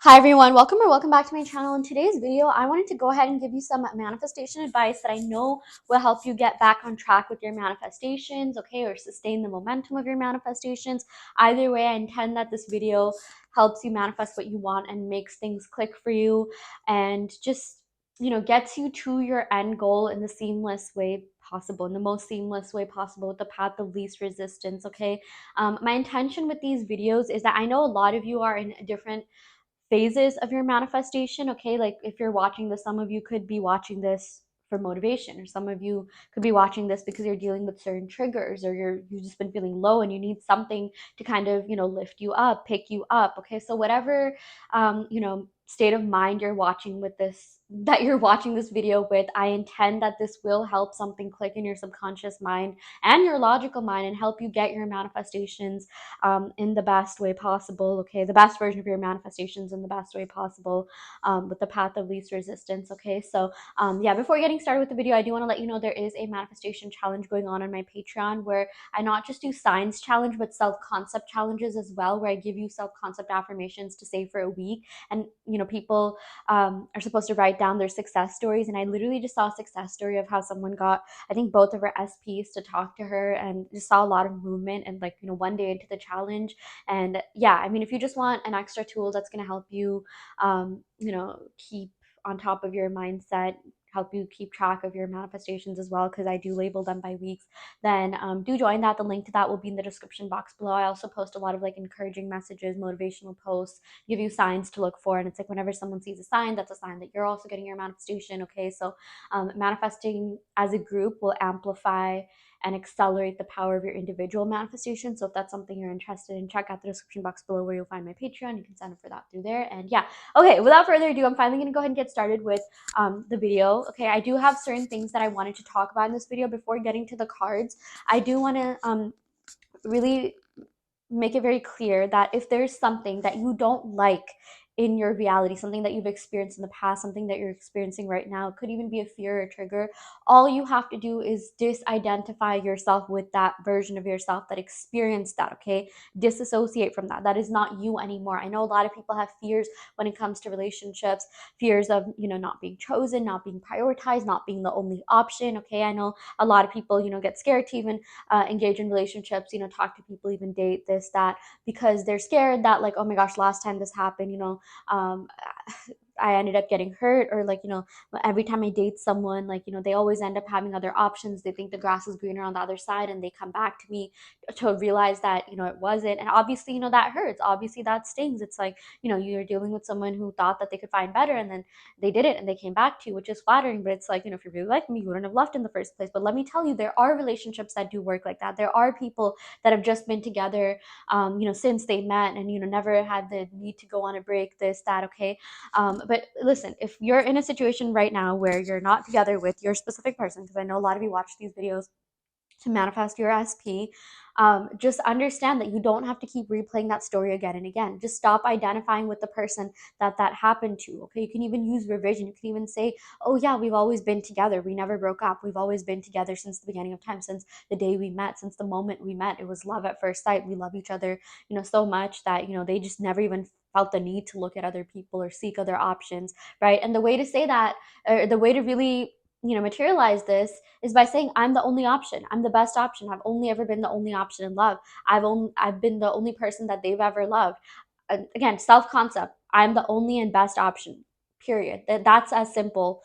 Hi everyone, welcome back to my channel. In today's video, I wanted to go ahead and give you some manifestation advice that I know will help you get back on track with your manifestations, okay, or sustain the momentum of your manifestations. Either way, I intend that this video helps you manifest what you want and makes things click for you and just, gets you to your end goal in the seamless way possible, in the most seamless way possible, with the path of least resistance, okay? My intention with these videos is that I know a lot of you are in different phases of your manifestation. Okay, like if you're watching this, some of you could be watching this for motivation, or some of you could be watching this because you're dealing with certain triggers, or you've just been feeling low and you need something to kind of lift you up, pick you up. Okay, so whatever state of mind you're watching with this that you're watching this video with, I intend that this will help something click in your subconscious mind and your logical mind and help you get your manifestations in the best way possible. Okay, the best version of your manifestations in the best way possible, with the path of least resistance. Okay, so yeah, before getting started with the video, I do want to let you know there is a manifestation challenge going on my Patreon, where I not just do signs challenge but self-concept challenges as well, where I give you self-concept affirmations to say for a week. And people are supposed to write down their success stories, and I literally just saw a success story of how someone got, I think, both of her SPs to talk to her, and just saw a lot of movement and, like, one day into the challenge. And yeah, I mean, if you just want an extra tool that's going to help you keep on top of your mindset, help you keep track of your manifestations as well, because I do label them by weeks, then do join that. The link to that will be in the description box below. I also post a lot of like encouraging messages, motivational posts, give you signs to look for, and it's like whenever someone sees a sign, that's a sign that you're also getting your manifestation. Okay, so manifesting as a group will amplify and accelerate the power of your individual manifestation. So if that's something you're interested in, check out the description box below where you'll find my Patreon. You can sign up for that through there. And yeah, okay, without further ado, I'm finally going to go ahead and get started with the video. Okay, I do have certain things that I wanted to talk about in this video before getting to the cards. I do want to really make it very clear that if there's something that you don't like in your reality, something that you've experienced in the past, something that you're experiencing right now, it could even be a fear or a trigger, all you have to do is disidentify yourself with that version of yourself that experienced that. Okay, disassociate from that. That is not you anymore. I know a lot of people have fears when it comes to relationships, fears of not being chosen, not being prioritized, not being the only option. Okay, I know a lot of people get scared to even engage in relationships, talk to people, even date, this, that, because they're scared that, like, oh my gosh, last time this happened, um, I ended up getting hurt, or like, every time I date someone, like, they always end up having other options. They think the grass is greener on the other side, and they come back to me to realize that, it wasn't. And obviously, that hurts. Obviously, that stings. It's like, you're dealing with someone who thought that they could find better, and then they didn't, and they came back to you, which is flattering. But it's like, if you really like me, you wouldn't have left in the first place. But let me tell you, there are relationships that do work like that. There are people that have just been together, since they met, and, never had the need to go on a break, this, that. Okay, but listen, if you're in a situation right now where you're not together with your specific person, because I know a lot of you watch these videos to manifest your SP, just understand that you don't have to keep replaying that story again and again. Just stop identifying with the person that happened to. Okay, you can even use revision. You can even say, oh yeah, we've always been together. We never broke up. We've always been together since the beginning of time, since the day we met, since the moment we met. It was love at first sight. We love each other, so much that, they just never even felt the need to look at other people or seek other options, right? And the way to say that, or the way to really materialize this, is by saying, I'm the only option. I'm the best option. I've only ever been the only option in love. I've been the only person that they've ever loved. Again, self-concept. I'm the only and best option. Period. That's as simple.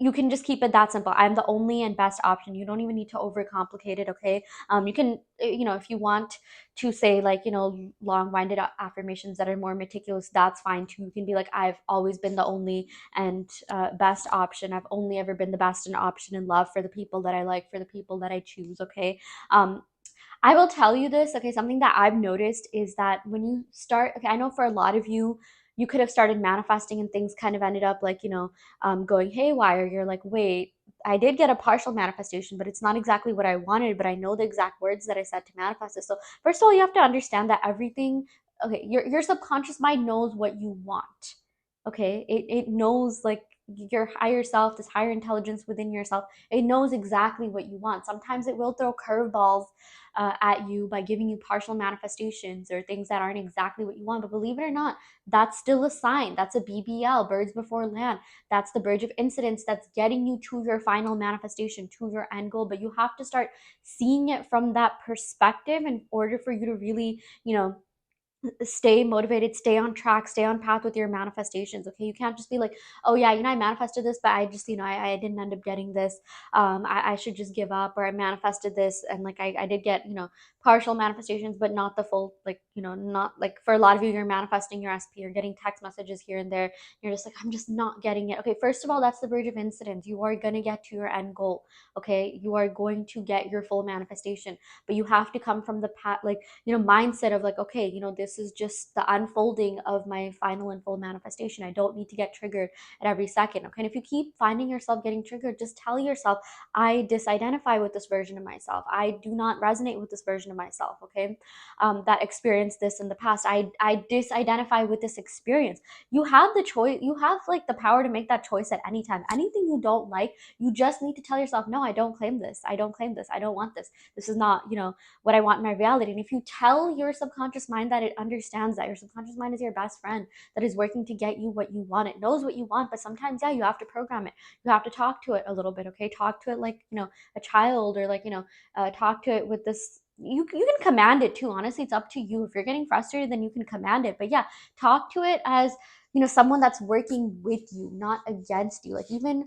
You can just keep it that simple. I'm the only and best option. You don't even need to overcomplicate it. Okay, you can, if you want to say, like, long-winded affirmations that are more meticulous, that's fine too. You can be like, I've always been the only and best option. I've only ever been the best and option in love for the people that I like, for the people that I choose. Okay, I will tell you this, okay, something that I've noticed is that when you start, okay, I know for a lot of you, you could have started manifesting and things kind of ended up like, going haywire. You're like, wait, I did get a partial manifestation, but it's not exactly what I wanted, but I know the exact words that I said to manifest it. So first of all, you have to understand that everything, okay, your subconscious mind knows what you want. Okay, it knows, like, your higher self, this higher intelligence within yourself, it knows exactly what you want. Sometimes it will throw curveballs at you by giving you partial manifestations or things that aren't exactly what you want. But believe it or not, that's still a sign. That's a BBL, birds before land. That's the bridge of incidents that's getting you to your final manifestation, to your end goal. But you have to start seeing it from that perspective in order for you to really, stay motivated, stay on track, stay on path with your manifestations. Okay, you can't just be like, oh yeah, I manifested this, but I just, I didn't end up getting this. I should just give up, or I manifested this and like I did get, partial manifestations, but not the full, like, not like, for a lot of you, you're manifesting your SP, you're getting text messages here and there, you're just like, I'm just not getting it. Okay, first of all, that's the bridge of incidents. You are going to get to your end goal. Okay, you are going to get your full manifestation, but you have to come from the path, like, mindset of like, okay, this is just the unfolding of my final and full manifestation. I don't need to get triggered at every second. Okay, and if you keep finding yourself getting triggered, just tell yourself, I disidentify with this version of myself. I do not resonate with this version of myself. Okay, that experienced this in the past. I disidentify with this experience. You have the choice. You have like the power to make that choice at any time. Anything you don't like, you just need to tell yourself, no, I don't claim this. I don't claim this. I don't want this. This is not, what I want in my reality. And if you tell your subconscious mind that it understands that, your subconscious mind is your best friend that is working to get you what you want. It knows what you want, but sometimes, yeah, you have to program it. You have to talk to it a little bit, okay? Talk to it like, a child, or like, talk to it with this. You can command it too. Honestly, it's up to you. If you're getting frustrated, then you can command it. But yeah, talk to it as, someone that's working with you, not against you. Like, even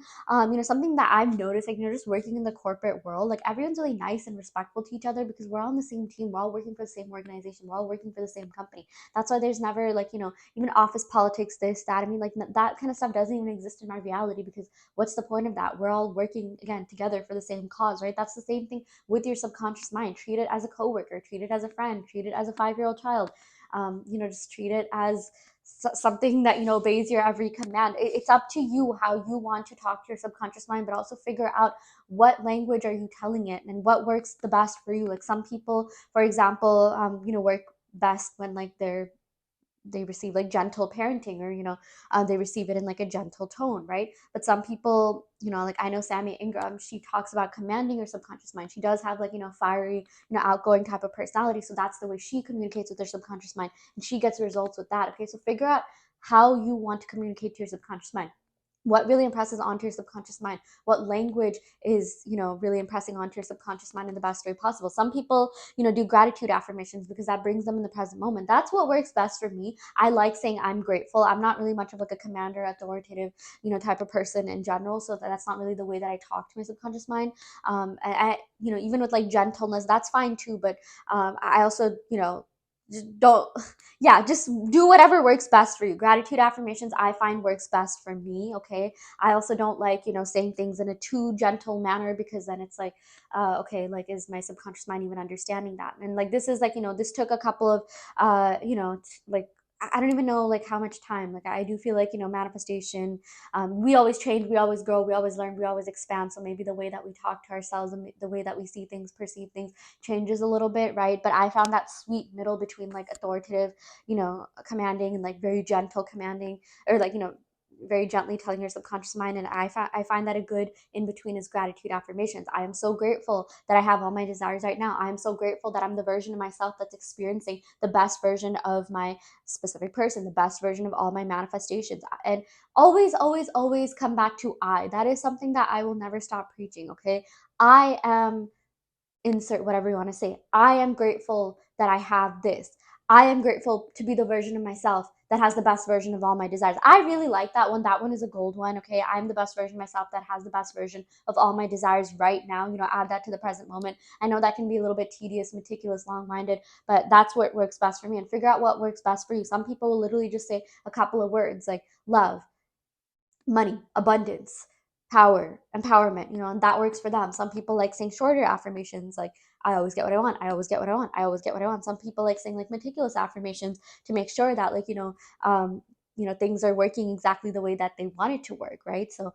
something that I've noticed, like, just working in the corporate world, like, everyone's really nice and respectful to each other because we're all on the same team. We're all working for the same organization. We're all working for the same company. That's why there's never, like, even office politics, this, that. I mean, like, that kind of stuff doesn't even exist in our reality, because what's the point of that? We're all working, again, together for the same cause, right? That's the same thing with your subconscious mind. Treat it as a coworker, treat it as a friend, treat it as a 5-year-old child. Just treat it as something that, obeys your every command. It's up to you how you want to talk to your subconscious mind, but also figure out what language are you telling it and what works the best for you. Like, some people, for example, work best when, like, they receive like gentle parenting, or they receive it in like a gentle tone, right? But some people, like, I know Sammy Ingram, she talks about commanding her subconscious mind. She does have, like, fiery, outgoing type of personality, so that's the way she communicates with her subconscious mind, and she gets results with that. Okay, so figure out how you want to communicate to your subconscious mind, what really impresses onto your subconscious mind, what language is, really impressing onto your subconscious mind in the best way possible. Some people, do gratitude affirmations because that brings them in the present moment. That's what works best for me. I like saying I'm grateful. I'm not really much of like a commander, authoritative, type of person in general, so that's not really the way that I talk to my subconscious mind. Even with like gentleness, that's fine too, but I also, just don't yeah, just do whatever works best for you. Gratitude affirmations, I find, works best for me. Okay, I also don't like, saying things in a too gentle manner, because then it's like, okay, like, is my subconscious mind even understanding that? And like, this is like, this took a couple of like, I don't even know like how much time. Like, I do feel like, manifestation, we always change, we always grow, we always learn, we always expand. So maybe the way that we talk to ourselves and the way that we see things, perceive things, changes a little bit, right? But I found that sweet middle between like authoritative, commanding, and like very gentle commanding, or like, very gently telling your subconscious mind. And I find that a good in between is gratitude affirmations. I am so grateful that I have all my desires right now. I am so grateful that I'm the version of myself that's experiencing the best version of my specific person, the best version of all my manifestations. And always, always, always come back to I. That is something that I will never stop preaching. Okay, I am, insert whatever you want to say. I am grateful that I have this. I am grateful to be the version of myself that has the best version of all my desires. I really like that one. That one is a gold one. Okay, I'm the best version of myself that has the best version of all my desires right now. Add that to the present moment. I know that can be a little bit tedious, meticulous, long-minded, but that's what works best for me. And figure out what works best for you. Some people will literally just say a couple of words like love, money, abundance, power, empowerment, and that works for them. Some people like saying shorter affirmations like, I always get what I want, I always get what I want, I always get what I want. Some people like saying like meticulous affirmations to make sure that, like, things are working exactly the way that they want it to work, right? So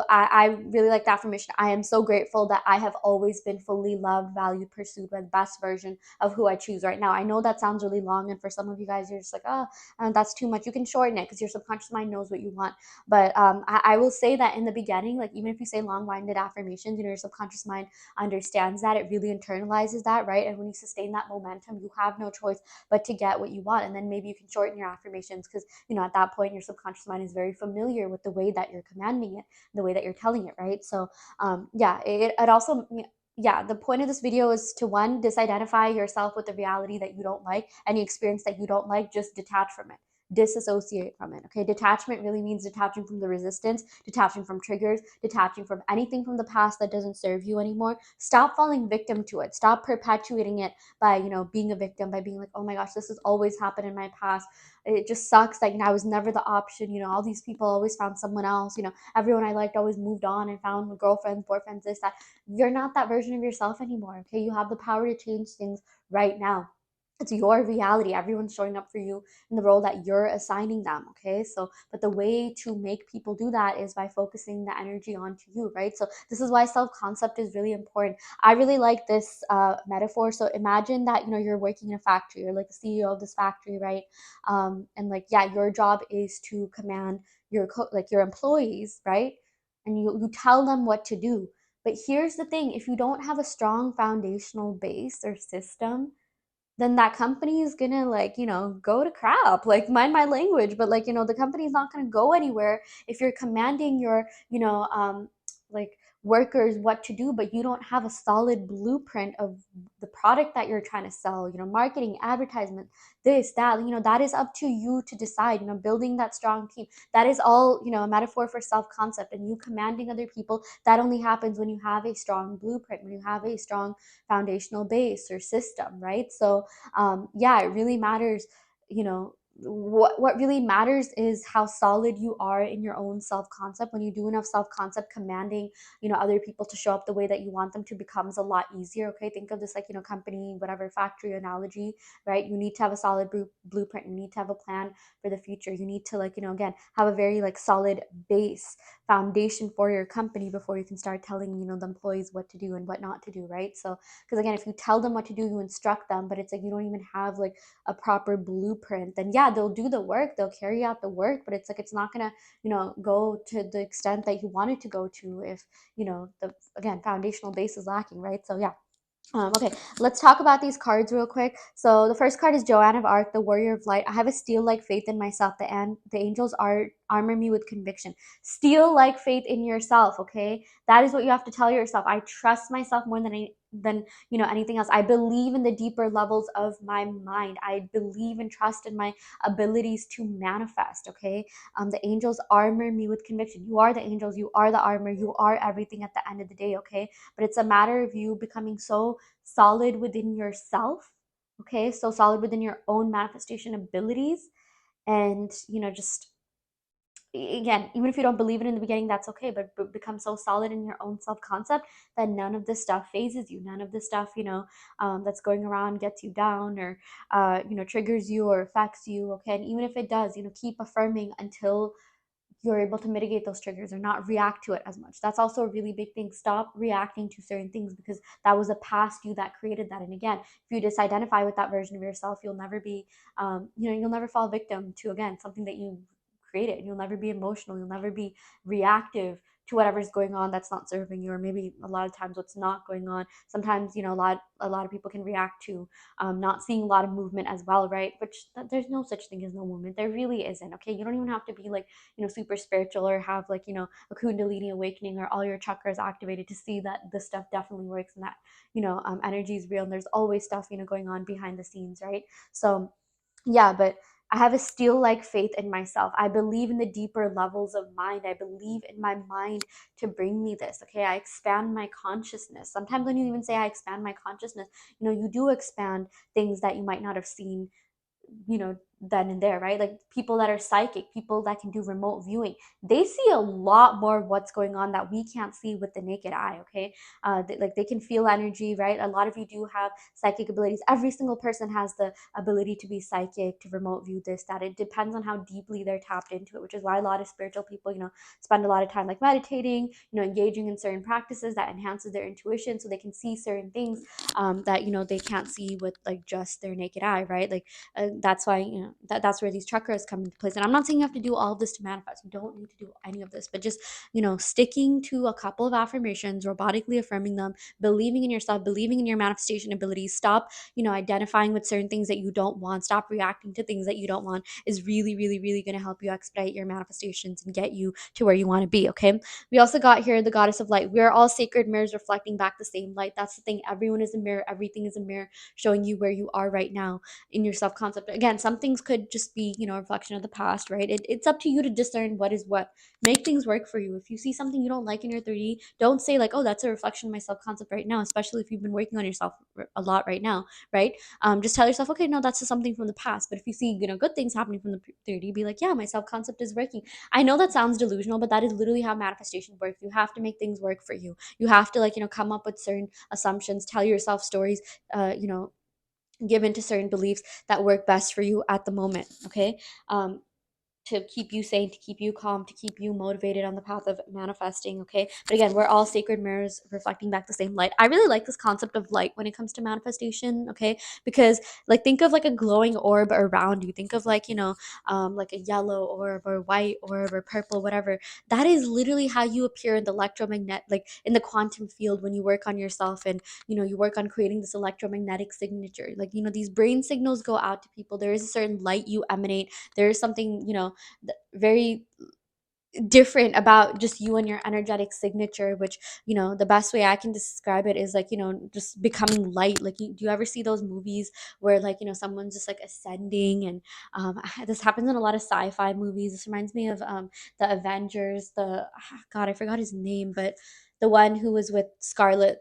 I really like the affirmation. I am so grateful that I have always been fully loved, valued, pursued by the best version of who I choose right now. I know that sounds really long, and for some of you guys, you're just like, oh, that's too much. You can shorten it because your subconscious mind knows what you want. But I will say that in the beginning, like even if you say long-winded affirmations, your subconscious mind understands that, it really internalizes that, right? And when you sustain that momentum, you have no choice but to get what you want. And then maybe you can shorten your affirmations because, at that point, your subconscious mind is very familiar with the way that you're commanding it, the way that you're telling it, right? So, yeah, it also, yeah, the point of this video is to, one, disidentify yourself with the reality that you don't like, any experience that you don't like, just detach from it, disassociate from it. Okay, detachment really means detaching from the resistance, detaching from triggers, detaching from anything from the past that doesn't serve you anymore. Stop falling victim to it, stop perpetuating it by being a victim, by being like, oh my gosh, this has always happened in my past, it just sucks, like I was never the option, all these people always found someone else, everyone I liked always moved on and found girlfriends, boyfriends, this, that. You're not that version of yourself anymore. Okay, you have the power to change things right now. It's your reality. Everyone's showing up for you in the role that you're assigning them. Okay, so but the way to make people do that is by focusing the energy onto you, right? So this is why self-concept is really important. I really like this metaphor. So imagine that you're working in a factory, you're like the CEO of this factory, right? And like, yeah, your job is to command like your employees, right? And you tell them what to do. But here's the thing: if you don't have a strong foundational base or system, then that company is gonna, like, go to crap. Like, mind my language, but like, the company's not gonna go anywhere if you're commanding your, like, workers what to do, but you don't have a solid blueprint of the product that you're trying to sell, marketing, advertisement, this, that, that is up to you to decide, building that strong team. That is all, a metaphor for self-concept, and you commanding other people. That only happens when you have a strong blueprint, when you have a strong foundational base or system, right? So yeah, it really matters. What really matters is how solid you are in your own self-concept. When you do enough self-concept, commanding other people to show up the way that you want them to becomes a lot easier. Okay, think of this like company, whatever, factory analogy, right? You need to have a solid blueprint, you need to have a plan for the future, you need to, like, again, have a very like solid base foundation for your company before you can start telling the employees what to do and what not to do, right? So because again, if you tell them what to do, you instruct them, but it's like you don't even have like a proper blueprint, then yeah, they'll do the work, they'll carry out the work, but it's like it's not gonna go to the extent that you want it to go to if the, again, foundational base is lacking, right? So yeah. Okay, let's talk about these cards real quick. So the first card is Joanne of Arc, the Warrior of Light. I have a steel-like faith in myself. The angels are armor me with conviction. Steel-like faith in yourself. Okay, that is what you have to tell yourself. I trust myself more than anything else. I believe in the deeper levels of my mind. I believe and trust in my abilities to manifest. Okay, the angels armor me with conviction. You are the angels. You are the armor. You are everything at the end of the day. Okay, but it's a matter of you becoming so solid within yourself, okay, so solid within your own manifestation abilities, and just, again, even if you don't believe it in the beginning, that's okay, but become so solid in your own self-concept that none of this stuff phases you, none of this stuff that's going around gets you down, or triggers you or affects you. Okay, and even if it does, keep affirming until you're able to mitigate those triggers or not react to it as much. That's also a really big thing. Stop reacting to certain things because that was a past you that created that. And again, if you disidentify with that version of yourself, you'll never be, you'll never fall victim to, again, something that you created. You'll never be emotional. You'll never be reactive to whatever's going on that's not serving you, or maybe a lot of times what's not going on. Sometimes a lot of people can react to not seeing a lot of movement as well, right? Which there's no such thing as no movement. There really isn't. Okay, you don't even have to be like super spiritual or have like a kundalini awakening or all your chakras activated to see that this stuff definitely works, and that energy is real, and there's always stuff going on behind the scenes, right? So yeah, but I have a steel like faith in myself. I believe in the deeper levels of mind. I believe in my mind to bring me this. Okay, I expand my consciousness. Sometimes when you even say I expand my consciousness, you do expand things that you might not have seen, you know then and there, right? Like people that are psychic, people that can do remote viewing, they see a lot more of what's going on that we can't see with the naked eye. Okay, like they can feel energy, right? A lot of you do have psychic abilities. Every single person has the ability to be psychic, to remote view, this, that. It depends on how deeply they're tapped into it, which is why a lot of spiritual people, spend a lot of time like meditating, engaging in certain practices that enhances their intuition, so they can see certain things that they can't see with like just their naked eye, right? Like that's why that's where these chakras come into place. And I'm not saying you have to do all of this to manifest. You don't need to do any of this, but just sticking to a couple of affirmations, robotically affirming them, believing in yourself, believing in your manifestation abilities. Stop identifying with certain things that you don't want. Stop reacting to things that you don't want, is really, really, really going to help you expedite your manifestations and get you to where you want to be. Okay, we also got here the goddess of light. We are all sacred mirrors reflecting back the same light. That's the thing. Everyone is a mirror. Everything is a mirror showing you where you are right now in your self concept. Again, some things could just be, a reflection of the past, right? It's up to you to discern what is what. Make things work for you. If you see something you don't like in your 3D, don't say, like, oh, that's a reflection of my self concept right now, especially if you've been working on yourself a lot right now, right? Just tell yourself, okay, no, that's just something from the past. But if you see, good things happening from the 3D, be like, yeah, my self concept is working. I know that sounds delusional, but that is literally how manifestation works. You have to make things work for you. You have to, like, come up with certain assumptions, tell yourself stories, give into certain beliefs that work best for you at the moment. Okay. To keep you sane, to keep you calm, to keep you motivated on the path of manifesting. Okay. But again, we're all sacred mirrors reflecting back the same light. I really like this concept of light when it comes to manifestation. Okay. Because, like, think of like a glowing orb around you. Think of like, like a yellow orb or white orb or purple, whatever. That is literally how you appear in the electromagnetic, like in the quantum field, when you work on yourself and, you work on creating this electromagnetic signature. Like, these brain signals go out to people. There is a certain light you emanate. There is something, very different about just you and your energetic signature, which, the best way I can describe it is like, just becoming light. Like, do you ever see those movies where, like, someone's just like ascending, and this happens in a lot of sci-fi movies. This reminds me of the Avengers, god, I forgot his name, but the one who was with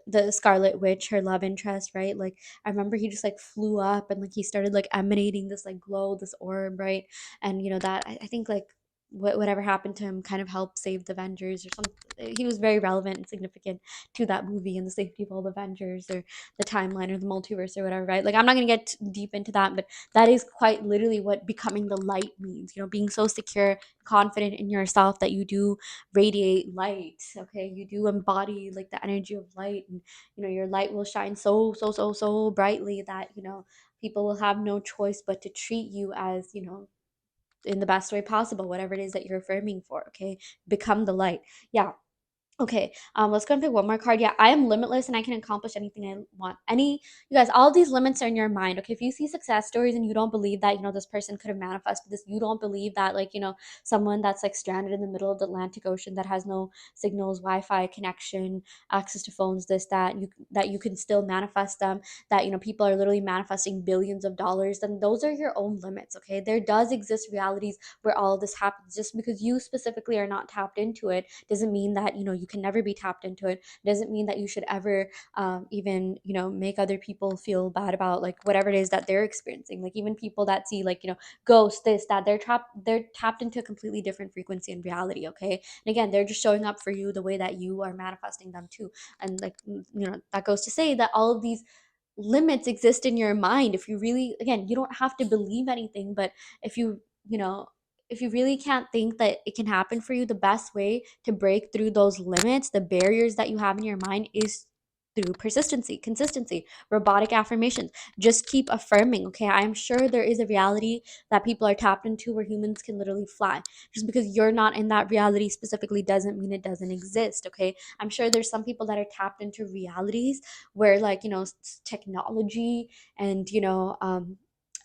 the Scarlet Witch, her love interest, right? Like, I remember he just like flew up and like he started like emanating this like glow, this orb, right? And that I think like whatever happened to him kind of helped save the Avengers or something. He was very relevant and significant to that movie and the safety of all the Avengers, or the timeline, or the multiverse, or whatever, right? Like, I'm not going to get deep into that, but that is quite literally what becoming the light means, being so secure, confident in yourself that you do radiate light. Okay, you do embody like the energy of light, and your light will shine so, so, so, so brightly that people will have no choice but to treat you as, in the best way possible, whatever it is that you're affirming for. Okay, become the light. Yeah. Okay, let's go and pick one more card. Yeah, I am limitless and I can accomplish anything I want. You guys, all of these limits are in your mind. Okay, if you see success stories and you don't believe that, this person could have manifested this, you don't believe that, like, someone that's like stranded in the middle of the Atlantic Ocean that has no signals, Wi-Fi connection, access to phones, this, that you can still manifest them, that, people are literally manifesting billions of dollars, then those are your own limits. Okay, there does exist realities where all of this happens. Just because you specifically are not tapped into it doesn't mean that you can never be tapped into it. Doesn't mean that you should ever even make other people feel bad about like whatever it is that they're experiencing. Like, even people that see like ghosts, this, that, they're tapped into a completely different frequency and reality. Okay, and again, they're just showing up for you the way that you are manifesting them too. And like, that goes to say that all of these limits exist in your mind. If you really, again, you don't have to believe anything, but if you know if you really can't think that it can happen for you, the best way to break through those limits, the barriers that you have in your mind, is through persistency, consistency, robotic affirmations. Just keep affirming. Okay, I'm sure there is a reality that people are tapped into where humans can literally fly. Just because you're not in that reality specifically doesn't mean it doesn't exist. Okay, I'm sure there's some people that are tapped into realities where, like, technology and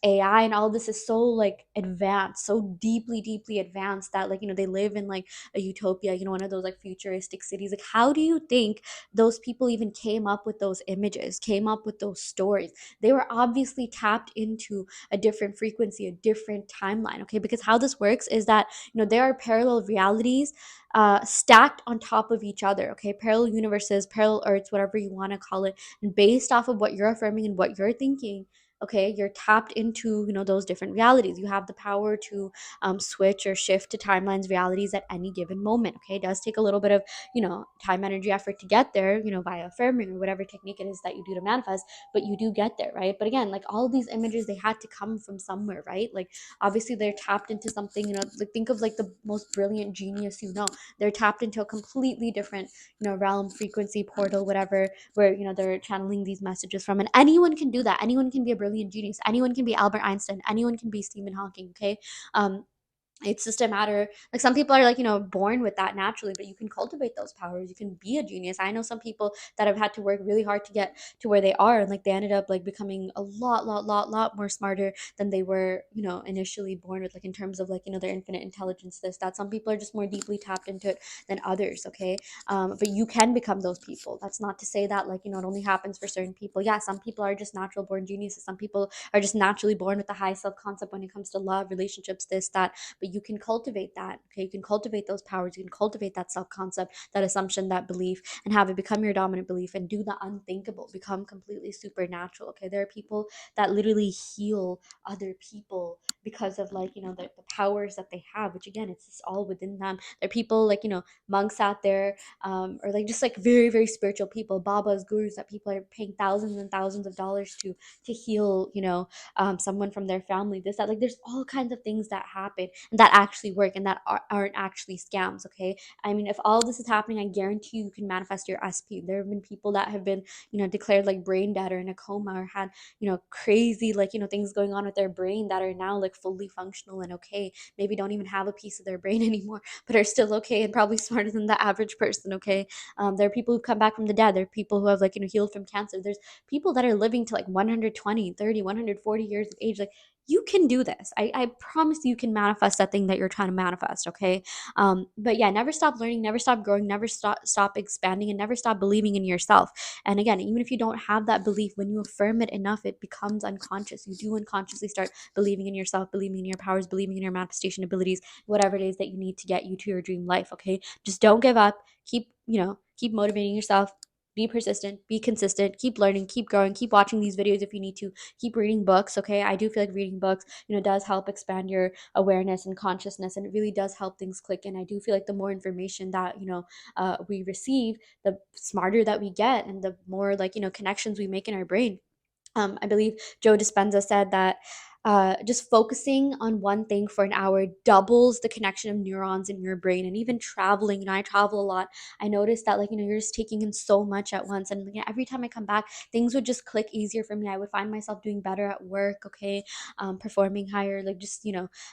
AI and all of this is so like advanced, so deeply, deeply advanced, that like they live in like a utopia, one of those like futuristic cities. Like, how do you think those people even came up with those images, came up with those stories? They were obviously tapped into a different frequency, a different timeline. Okay, because how this works is that there are parallel realities stacked on top of each other. Okay, parallel universes, parallel earths, whatever you want to call it, and based off of what you're affirming and what you're thinking, Okay, you're tapped into, those different realities. You have the power to switch or shift to timelines, realities at any given moment. Okay, it does take a little bit of, time, energy, effort to get there, via affirming or whatever technique it is that you do to manifest, but you do get there, right? But again, like all these images, they had to come from somewhere, right? Like obviously they're tapped into something, like think of like the most brilliant genius, they're tapped into a completely different, realm, frequency, portal, whatever, where, they're channeling these messages from. And anyone can do that. Anyone can be a brilliant genius. Anyone can be Albert Einstein. Anyone can be Stephen Hawking. Okay. It's just a matter, like some people are like, born with that naturally, but you can cultivate those powers. You can be a genius. I know some people that have had to work really hard to get to where they are, and like they ended up like becoming a lot more smarter than they were, initially born with, like in terms of like, their infinite intelligence, this, that. Some people are just more deeply tapped into it than others. Okay. But you can become those people. That's not to say that like, it only happens for certain people. Yeah, some people are just natural born geniuses. Some people are just naturally born with a high self-concept when it comes to love, relationships, this, that. But you can cultivate that. Okay, you can cultivate those powers. You can cultivate that self-concept, that assumption, that belief, and have it become your dominant belief, and do the unthinkable, become completely supernatural. Okay, there are people that literally heal other people because of like, the powers that they have, which again, it's just all within them. There are people like, monks out there, or like just like very very spiritual people, babas, gurus, that people are paying thousands and thousands of dollars to heal, someone from their family, this, that. Like there's all kinds of things that happen and that actually work, and that aren't actually scams. Okay, I mean, if all this is happening, I guarantee you can manifest your SP. There have been people that have been, declared like brain dead or in a coma, or had, crazy like, things going on with their brain, that are now like fully functional and okay, maybe don't even have a piece of their brain anymore, but are still okay and probably smarter than the average person. Okay, there are people who've come back from the dead. There are people who have like, healed from cancer. There's people that are living to like 120, 30, 140 years of age. Like you can do this. I promise you can manifest that thing that you're trying to manifest. Okay. But yeah, never stop learning, never stop growing, never stop expanding, and never stop believing in yourself. And again, even if you don't have that belief, when you affirm it enough, it becomes unconscious. You do unconsciously start believing in yourself, believing in your powers, believing in your manifestation abilities, whatever it is that you need to get you to your dream life. Okay. Just don't give up. Keep motivating yourself. Be persistent, be consistent, keep learning, keep growing, keep watching these videos if you need to, keep reading books. Okay, I do feel like reading books, does help expand your awareness and consciousness, and it really does help things click. And I do feel like the more information that, we receive, the smarter that we get, and the more like, connections we make in our brain. I believe Joe Dispenza said that just focusing on one thing for an hour doubles the connection of neurons in your brain. And even traveling, I travel a lot. I noticed that, like, you're just taking in so much at once. And every time I come back, things would just click easier for me. I would find myself doing better at work, okay, performing higher, like, just,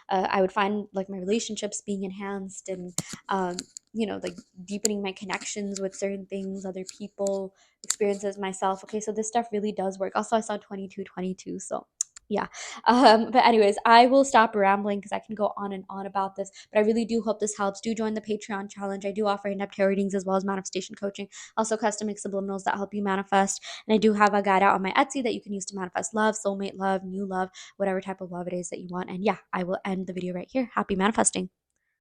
I would find like my relationships being enhanced, and, like deepening my connections with certain things, other people, experiences, myself. Okay, so this stuff really does work. Also, I saw 2222, so yeah. But anyways, I will stop rambling because I can go on and on about this, but I really do hope this helps. Do join the Patreon challenge. I do offer in-depth tarot readings as well as manifestation coaching, also custom subliminals that help you manifest. And I do have a guide out on my Etsy that you can use to manifest love, soulmate love, new love, whatever type of love it is that you want. And yeah, I will end the video right here. Happy manifesting.